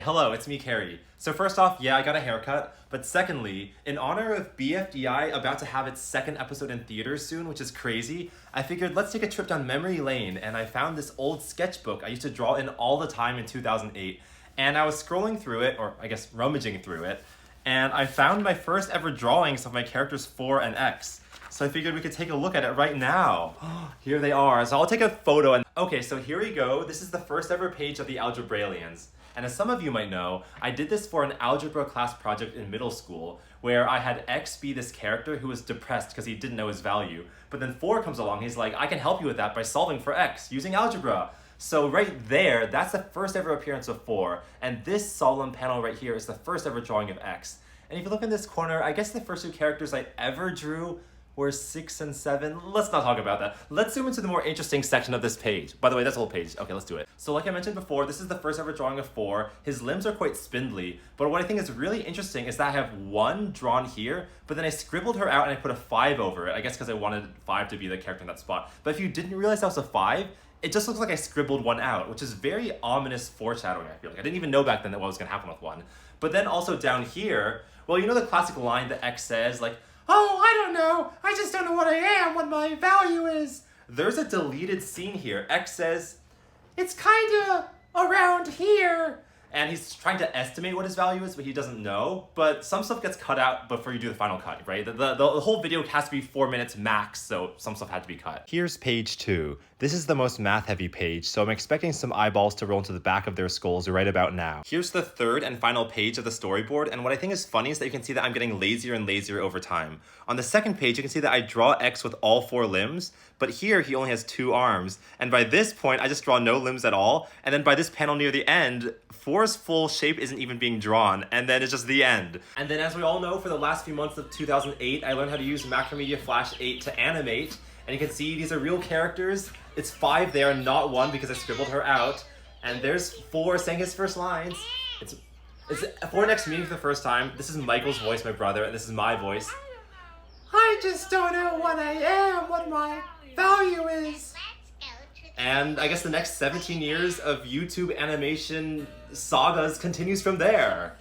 Hello, it's me, Carrie. So first off, yeah, I got a haircut, but secondly, in honor of BFDI about to have its second episode in theaters soon, which is crazy, I figured let's take a trip down memory lane, and I found this old sketchbook I used to draw in all the time in 2008, and I was scrolling through it, or I guess rummaging through it, and I found my first ever drawings of my characters 4 and X. So I figured we could take a look at it right now. Here they are. So I'll take a photo and... Okay, so here we go. This is the first ever page of the algebraians. And as some of you might know, I did this for an algebra class project in middle school where I had X be this character who was depressed because he didn't know his value. But then 4 comes along, he's like, I can help you with that by solving for X using algebra. So right there, that's the first ever appearance of 4. And this solemn panel right here is the first ever drawing of X. And if you look in this corner, I guess the first 2 characters I ever drew were 6 and 7. Let's not talk about that. Let's zoom into the more interesting section of this page. By the way, that's the whole page. Okay, let's do it. So like I mentioned before, this is the first ever drawing of 4. His limbs are quite spindly, but what I think is really interesting is that I have 1 drawn here, but then I scribbled her out and I put a 5 over it. I guess because I wanted 5 to be the character in that spot. But if you didn't realize that was a 5, it just looks like I scribbled 1 out, which is very ominous foreshadowing, I feel like. I didn't even know back then that what was gonna happen with 1. But then also down here, well, you know the classic line that X says, like, oh, I don't know. I just don't know what I am, what my value is. There's a deleted scene here. X says, it's kinda around here. And he's trying to estimate what his value is, but he doesn't know. But some stuff gets cut out before you do the final cut, right? The whole video has to be 4 minutes max, so some stuff had to be cut. Here's page 2. This is the most math-heavy page, so I'm expecting some eyeballs to roll into the back of their skulls right about now. Here's the third and final page of the storyboard, and what I think is funny is that you can see that I'm getting lazier and lazier over time. On the second page, you can see that I draw X with all 4 limbs, but here he only has 2 arms, and by this point, I just draw no limbs at all, and then by this panel near the end, 4's full shape isn't even being drawn, and then it's just the end. And then as we all know, for the last few months of 2008, I learned how to use Macromedia Flash 8 to animate, and you can see these are real characters. It's 5 there, not 1 because I scribbled her out. And there's 4 saying his first lines. It's 4 next meeting for the first time. This is Michael's voice, my brother, and this is my voice. I just don't know what I am, what my value is. And I guess the next 17 years of YouTube animation sagas continues from there.